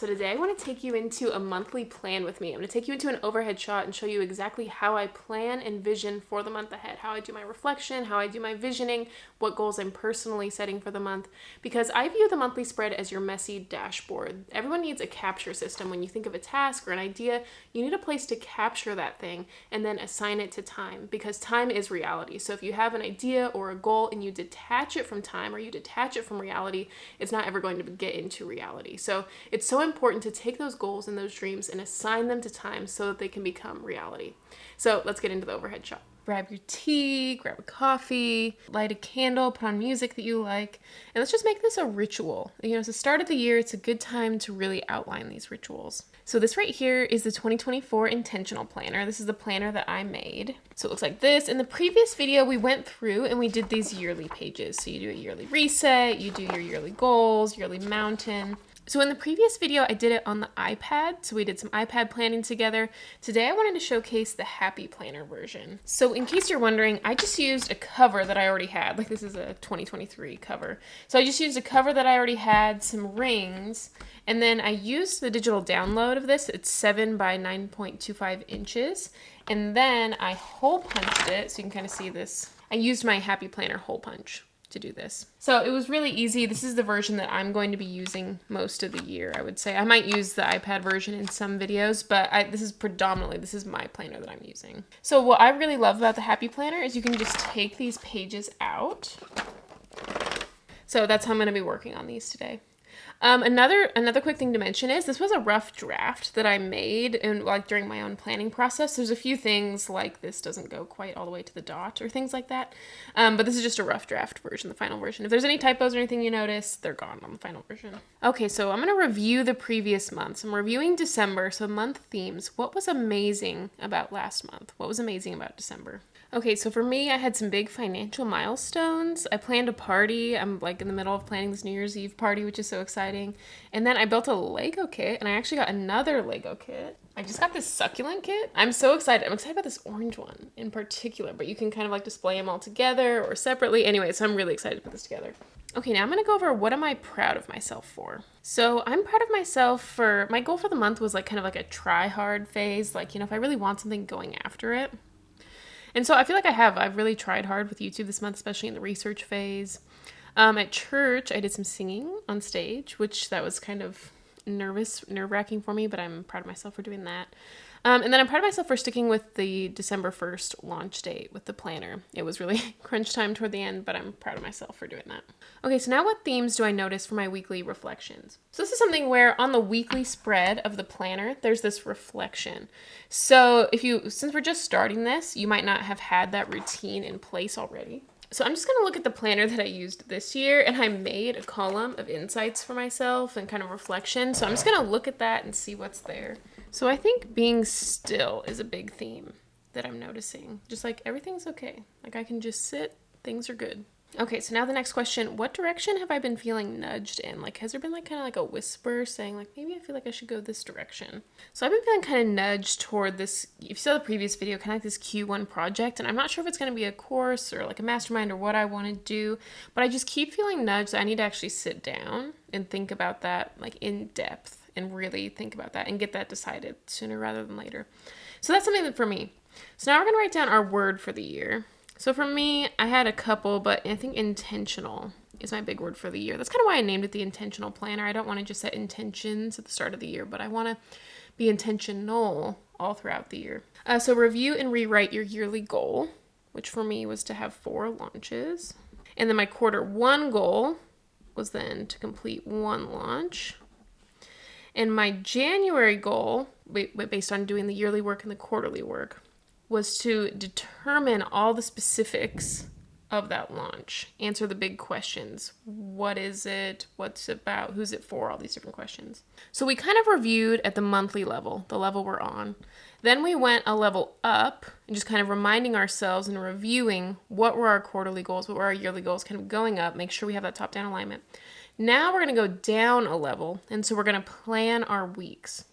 So today I want to take you into a monthly plan with me. I'm going to take you into an overhead shot and show you exactly how I plan and vision for the month ahead, how I do my reflection, how I do my visioning, what goals I'm personally setting for the month, because I view the monthly spread as your messy dashboard. Everyone needs a capture system. When you think of a task or an idea, you need a place to capture that thing and then assign it to time, because time is reality. So if you have an idea or a goal and you detach it from time or you detach it from reality, it's not ever going to get into reality. So it's so important to take those goals and those dreams and assign them to time so that they can become reality. So let's get into the overhead shot. Grab your tea, grab a coffee, light a candle, put on music that you like, and let's just make this a ritual. It's the start of the year. It's a good time to really outline these rituals. So this right here is the 2024 Intentional Planner. This is the planner that I made. So it looks like this. In the previous video, we went through and we did these yearly pages. So you do a yearly reset, you do your yearly goals, yearly mountain. So in the previous video, I did it on the iPad. So we did some iPad planning together. Today, I wanted to showcase the Happy Planner version. So in case you're wondering, I just used a cover that I already had. Like this is a 2023 cover. So I just used a cover that I already had, some rings, and then I used the digital download of this. It's 7 by 9.25 inches. And then I hole punched it, so you can kind of see this. I used my Happy Planner hole punch to do this. So it was really easy. This is the version that I'm going to be using most of the year, I would say. I might use the iPad version in some videos, but this is my planner that I'm using. So what I really love about the Happy Planner is you can just take these pages out. So that's how I'm going to be working on these today. Another quick thing to mention is this was a rough draft that I made during my own planning process. There's a few things like this doesn't go quite all the way to the dot or things like that. But this is just a rough draft version, the final version. If there's any typos or anything you notice, they're gone on the final version. Okay, so I'm going to review the previous months. I'm reviewing December, so month themes. What was amazing about last month? What was amazing about December? Okay, so for me, I had some big financial milestones. I planned a party. I'm in the middle of planning this New Year's Eve party, which is so exciting. And then I built a Lego kit, and I actually got another Lego kit. I just got this succulent kit. I'm so excited. I'm excited about this orange one in particular, but you can kind of display them all together or separately. Anyway, so I'm really excited to put this together. Okay, now I'm going to go over what am I proud of myself for. So I'm proud of myself for, my goal for the month was kind of a try hard phase. If I really want something, going after it. And so I feel like I've really tried hard with YouTube this month, especially in the research phase. At church, I did some singing on stage, which that was kind of nerve-wracking for me, but I'm proud of myself for doing that. And then I'm proud of myself for sticking with the December 1st launch date with the planner. It was really crunch time toward the end, but I'm proud of myself for doing that. Okay, so now what themes do I notice for my weekly reflections? So this is something where on the weekly spread of the planner, there's this reflection. So since we're just starting this, you might not have had that routine in place already. So I'm just going to look at the planner that I used this year, and I made a column of insights for myself and kind of reflection. So I'm just going to look at that and see what's there. So I think being still is a big theme that I'm noticing. Just everything's okay. I can just sit, things are good. Okay, so now the next question, what direction have I been feeling nudged in? Has there been kind of a whisper saying maybe I feel like I should go this direction? So I've been feeling kind of nudged toward this, if you saw the previous video, kind of this Q1 project, and I'm not sure if it's going to be a course or a mastermind or what I want to do, but I just keep feeling nudged that I need to actually sit down and think about that in depth and really think about that and get that decided sooner rather than later. So that's something that for me. So now we're going to write down our word for the year. So for me, I had a couple, but I think intentional is my big word for the year. That's kind of why I named it the Intentional Planner. I don't want to just set intentions at the start of the year, but I want to be intentional all throughout the year. So review and rewrite your yearly goal, which for me was to have 4 launches. And then my quarter 1 goal was then to complete 1 launch. And my January goal, based on doing the yearly work and the quarterly work, was to determine all the specifics of that launch. Answer the big questions. What is it? What's it about? Who's it for? All these different questions. So we kind of reviewed at the monthly level, the level we're on. Then we went a level up and just kind of reminding ourselves and reviewing what were our quarterly goals, what were our yearly goals, kind of going up, make sure we have that top-down alignment. Now we're going to go down a level, and so we're going to plan our weeks.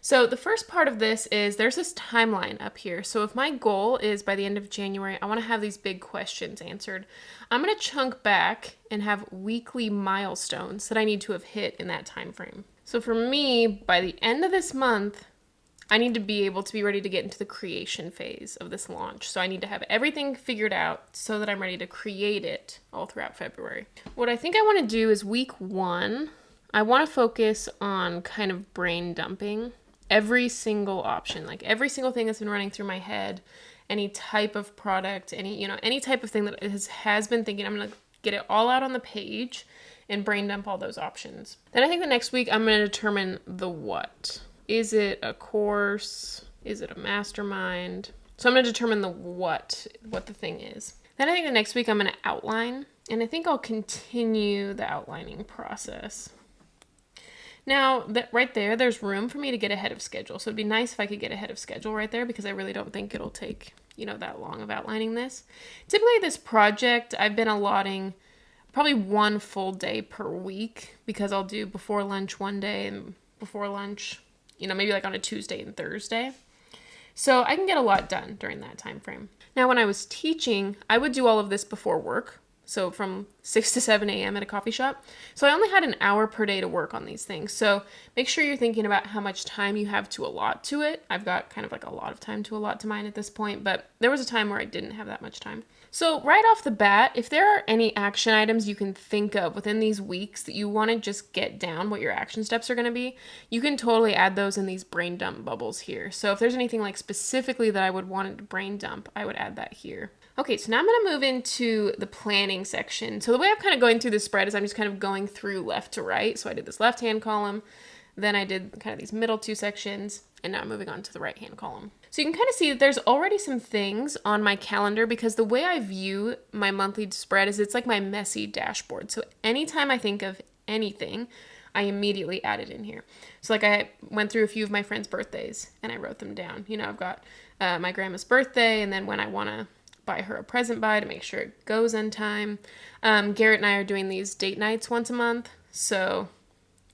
So the first part of this is there's this timeline up here. So if my goal is by the end of January, I want to have these big questions answered, I'm going to chunk back and have weekly milestones that I need to have hit in that time frame. So for me, by the end of this month, I need to be able to be ready to get into the creation phase of this launch. So I need to have everything figured out so that I'm ready to create it all throughout February. What I think I want to do is week 1, I want to focus on kind of brain dumping every single option, like every single thing that's been running through my head, any type of product, any type of thing that has been thinking. I'm going to get it all out on the page and brain dump all those options. Then I think the next week I'm going to determine the what. Is it a course? Is it a mastermind? So I'm going to determine the what the thing is. Then I think the next week I'm going to outline, and I think I'll continue the outlining process. Now, that right there, there's room for me to get ahead of schedule. So it'd be nice if I could get ahead of schedule right there, because I really don't think it'll take, that long of outlining this. Typically, this project, I've been allotting probably 1 full day per week, because I'll do before lunch one day and before lunch, maybe like on a Tuesday and Thursday. So I can get a lot done during that time frame. Now, when I was teaching, I would do all of this before work. So from 6 to 7 a.m. at a coffee shop. So I only had an hour per day to work on these things. So make sure you're thinking about how much time you have to allot to it. I've got kind of like a lot of time to allot to mine at this point, but there was a time where I didn't have that much time. So right off the bat, if there are any action items you can think of within these weeks that you want to just get down what your action steps are going to be, you can totally add those in these brain dump bubbles here. So if there's anything like specifically that I would want to brain dump, I would add that here. Okay, so now I'm going to move into the planning section. So the way I'm kind of going through this spread is I'm just kind of going through left to right. So I did this left-hand column, then I did kind of these middle 2 sections, and now I'm moving on to the right-hand column. So you can kind of see that there's already some things on my calendar, because the way I view my monthly spread is it's like my messy dashboard. So anytime I think of anything, I immediately add it in here. So like I went through a few of my friends' birthdays and I wrote them down. I've got my grandma's birthday, and then when I want to buy her a present by to make sure it goes in time. Garrett and I are doing these date nights once a month. So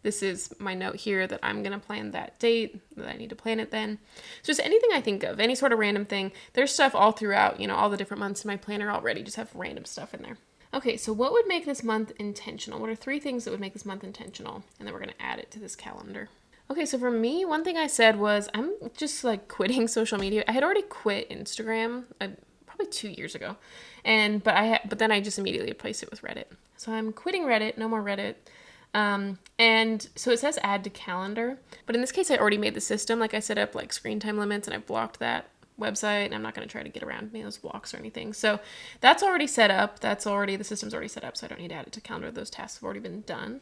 this is my note here that I'm going to plan that date, that I need to plan it then. So just anything I think of, any sort of random thing. There's stuff all throughout, all the different months in my planner already. Just have random stuff in there. Okay, so what would make this month intentional? What are 3 things that would make this month intentional? And then we're going to add it to this calendar. Okay, so for me, one thing I said was I'm just like quitting social media. I had already quit Instagram probably 2 years ago, but then I just immediately replaced it with Reddit. So I'm quitting Reddit, no more Reddit. And so it says add to calendar, but in this case I already made the system. Like I set up like screen time limits and I've blocked that website, and I'm not going to try to get around any of those blocks or anything. So that's already set up. The system's already set up, so I don't need to add it to calendar. Those tasks have already been done.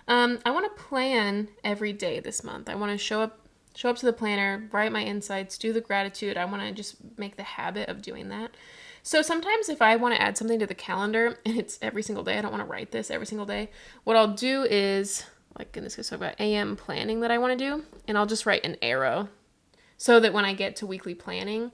I want to plan every day this month. I want to show up to the planner, write my insights, do the gratitude. I want to just make the habit of doing that. So sometimes if I want to add something to the calendar and it's every single day, I don't want to write this every single day. What I'll do is, like in this case, talk about AM planning that I want to do, and I'll just write an arrow so that when I get to weekly planning,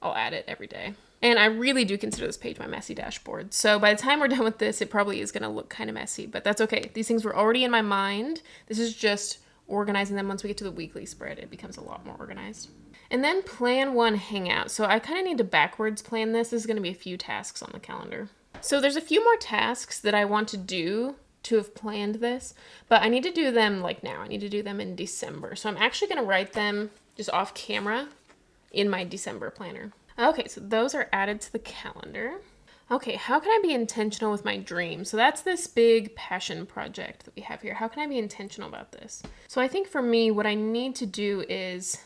I'll add it every day. And I really do consider this page my messy dashboard. So by the time we're done with this, it probably is going to look kind of messy, but that's okay. These things were already in my mind. This is just organizing them. Once we get to the weekly spread, it becomes a lot more organized. And then plan 1 hangout. So I kind of need to backwards plan this. This is going to be a few tasks on the calendar. So there's a few more tasks that I want to do to have planned this, but I need to do them like now. I need to do them in December. So I'm actually going to write them just off camera in my December planner. Okay, so those are added to the calendar. Okay, how can I be intentional with my dream? So that's this big passion project that we have here. How can I be intentional about this? So I think for me, what I need to do is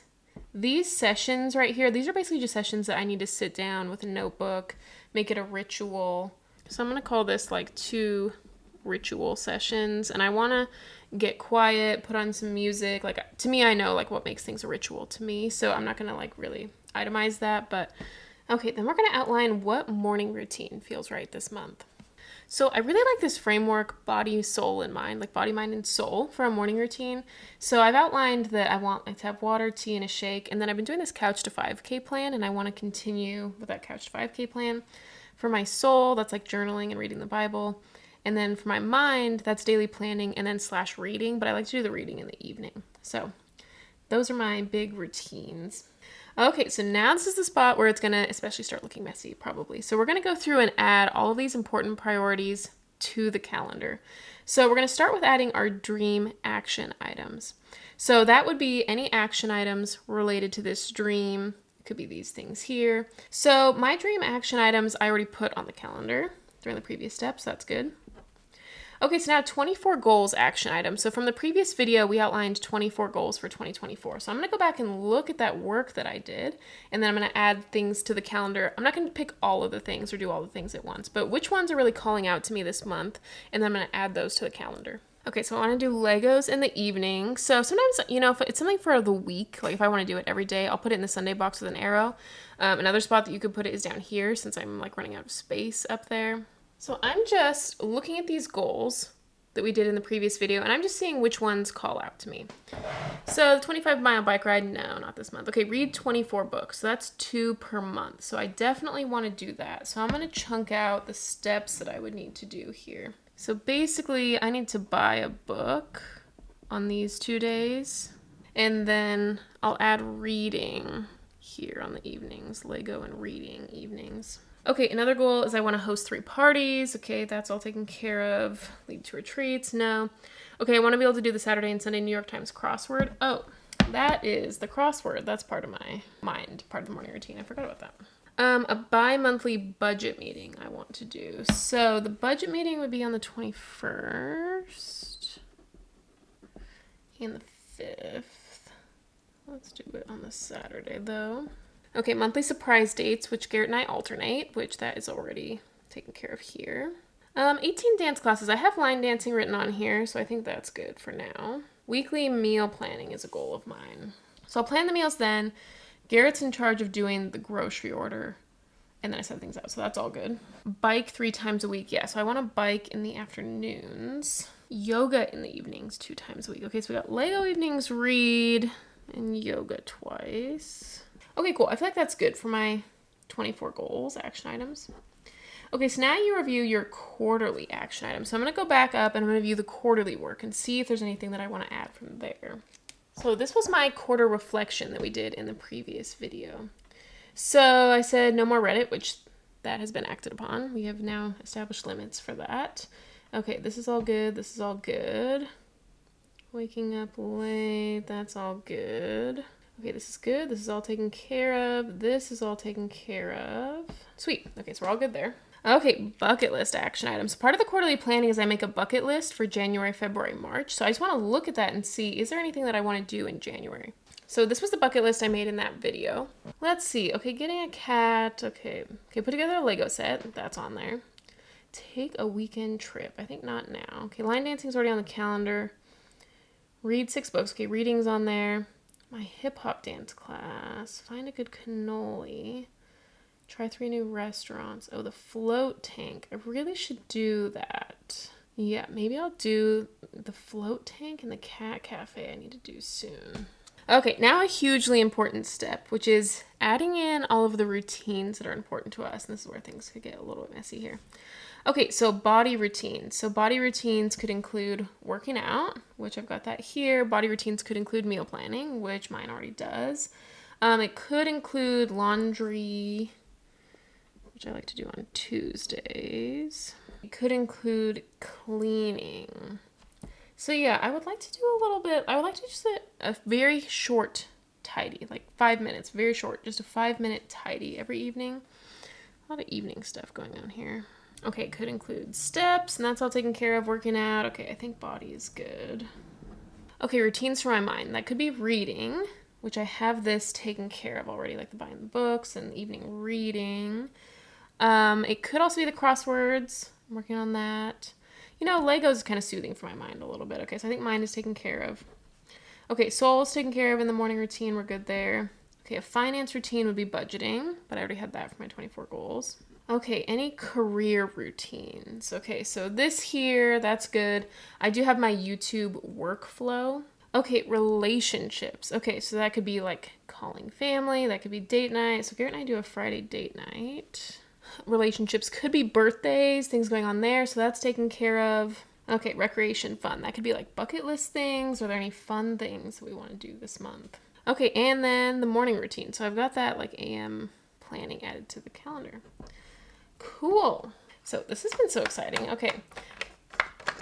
these sessions right here, these are basically just sessions that I need to sit down with a notebook, make it a ritual. So I'm going to call this like 2 ritual sessions, and I want to get quiet, put on some music. Like to me, I know like what makes things a ritual to me. So I'm not going to like really itemize that, but okay, then we're going to outline what morning routine feels right this month. So I really like this framework, body, soul, and mind, like body, mind, and soul for a morning routine. So I've outlined that I want like to have water, tea, and a shake. And then I've been doing this Couch to 5K plan, and I want to continue with that Couch to 5K plan. For my soul, that's like journaling and reading the Bible. And then for my mind, that's daily planning and then / reading, but I like to do the reading in the evening. So those are my big routines. Okay, so now this is the spot where it's going to especially start looking messy, probably. So we're going to go through and add all of these important priorities to the calendar. So we're going to start with adding our dream action items. So that would be any action items related to this dream. It could be these things here. So my dream action items I already put on the calendar during the previous steps. That's good. Okay, so now 24 goals action items. So from the previous video, we outlined 24 goals for 2024. So I'm going to go back and look at that work that I did, and then I'm going to add things to the calendar. I'm not going to pick all of the things or do all the things at once, but which ones are really calling out to me this month, and then I'm going to add those to the calendar. Okay, so I want to do Legos in the evening. So sometimes, if it's something for the week, like if I want to do it every day, I'll put it in the Sunday box with an arrow. Another spot that you could put it is down here since I'm like running out of space up there. So I'm just looking at these goals that we did in the previous video, and I'm just seeing which ones call out to me. So the 25-mile bike ride, no, not this month. Okay, read 24 books. So that's 2 per month. So I definitely want to do that. So I'm going to chunk out the steps that I would need to do here. So basically, I need to buy a book on these 2 days, and then I'll add reading here on the evenings, Lego and reading evenings. Okay, another goal is I want to host 3 parties. Okay, that's all taken care of. Lead to retreats, no. Okay, I want to be able to do the Saturday and Sunday New York Times crossword. Oh, that is the crossword. That's part of my mind, part of the morning routine. I forgot about that. A bi-monthly budget meeting I want to do. So the budget meeting would be on the 21st and the 5th. Let's do it on the Saturday, though. Okay, monthly surprise dates, which Garrett and I alternate, which that is already taken care of here. 18 dance classes. I have line dancing written on here, so I think that's good for now. Weekly meal planning is a goal of mine. So I'll plan the meals then. Garrett's in charge of doing the grocery order, and then I set things out, so that's all good. Bike 3 times a week. Yeah, so I want to bike in the afternoons. Yoga in the evenings 2 times a week. Okay, so we got Lego evenings, read, and yoga twice. Okay, cool. I feel like that's good for my 24 goals, action items. Okay, so now you review your quarterly action items. So I'm going to go back up and I'm going to view the quarterly work and see if there's anything that I want to add from there. So this was my quarter reflection that we did in the previous video. So I said no more Reddit, which that has been acted upon. We have now established limits for that. Okay, this is all good. This is all good. Waking up late, that's all good. Okay, this is good. This is all taken care of. This is all taken care of. Sweet. Okay, so we're all good there. Okay, bucket list action items. Part of the quarterly planning is I make a bucket list for January, February, March. So I just want to look at that and see, is there anything that I want to do in January? So this was the bucket list I made in that video. Let's see. Okay, getting a cat. Okay, put together a Lego set. That's on there. Take a weekend trip. I think not now. Okay, line dancing's already on the calendar. Read 6 books. Okay, reading's on there. My hip-hop dance class. Find a good cannoli. Try 3 new restaurants. Oh, the float tank. I really should do that. Yeah, maybe I'll do the float tank and the cat cafe I need to do soon. Okay, now a hugely important step, which is adding in all of the routines that are important to us. And this is where things could get a little bit messy here. Okay, so body routines. So body routines could include working out, which I've got that here. Body routines could include meal planning, which mine already does. It could include laundry, which I like to do on Tuesdays. It could include cleaning. So yeah, I would like to do a little bit, I would like to just a very short tidy, like 5 minutes, very short, just a 5-minute tidy every evening. A lot of evening stuff going on here. Okay, it could include steps, and that's all taken care of, working out. Okay, I think body is good. Okay, routines for my mind. That could be reading, which I have this taken care of already, like the buying the books and evening reading. It could also be the crosswords. I'm working on that. Legos is kind of soothing for my mind a little bit. Okay, so I think mine is taken care of. Okay, soul is taken care of in the morning routine. We're good there. Okay, a finance routine would be budgeting, but I already had that for my 24 goals. Okay, any career routines? Okay, so this here, that's good. I do have my YouTube workflow. Okay, relationships. Okay, so that could be like calling family. That could be date night. So Garrett and I do a Friday date night. Relationships could be birthdays, things going on there. So that's taken care of. Okay, recreation, fun. That could be like bucket list things. Are there any fun things that we want to do this month? Okay, and then the morning routine. So I've got that like AM planning added to the calendar. Cool. So this has been so exciting. Okay.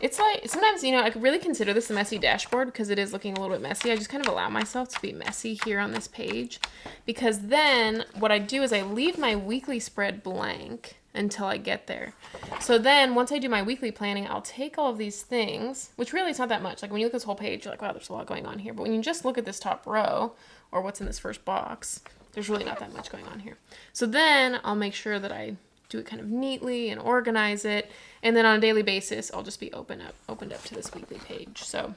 It's like, sometimes, you know, I could really consider this a messy dashboard because it is looking a little bit messy. I just kind of allow myself to be messy here on this page, because then what I do is I leave my weekly spread blank until I get there. So then once I do my weekly planning, I'll take all of these things, which really it's not that much. Like when you look at this whole page, you're like, wow, there's a lot going on here. But when you just look at this top row or what's in this first box, there's really not that much going on here. So then I'll make sure that I do it kind of neatly and organize it. And then on a daily basis, I'll just be opened up to this weekly page. So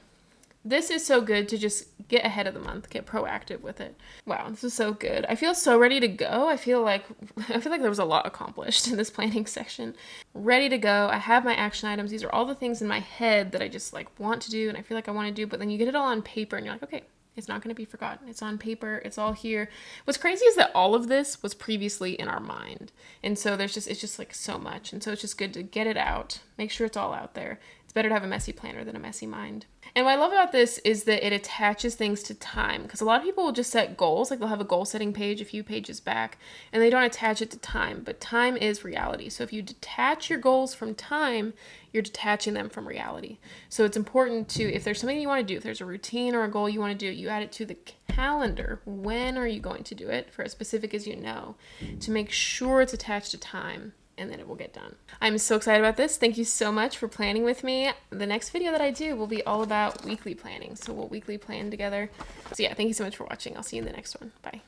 this is so good to just get ahead of the month, get proactive with it. Wow, this is so good. I feel so ready to go. I feel like there was a lot accomplished in this planning section. Ready to go. I have my action items. These are all the things in my head that I just like want to do and I feel like I want to do, but then you get it all on paper and you're like, okay, it's not going to be forgotten. It's on paper. It's all here. What's crazy is that all of this was previously in our mind. And so it's just like so much. And so it's just good to get it out, make sure it's all out there. It's better to have a messy planner than a messy mind. And what I love about this is that it attaches things to time, because a lot of people will just set goals, like they'll have a goal setting page a few pages back, and they don't attach it to time, but time is reality. So if you detach your goals from time, you're detaching them from reality. So it's important to, if there's something you want to do, if there's a routine or a goal you want to do, you add it to the calendar. When are you going to do it, for as specific as you know, to make sure it's attached to time, and then it will get done. I'm so excited about this. Thank you so much for planning with me. The next video that I do will be all about weekly planning. So we'll weekly plan together. So yeah, thank you so much for watching. I'll see you in the next one. Bye.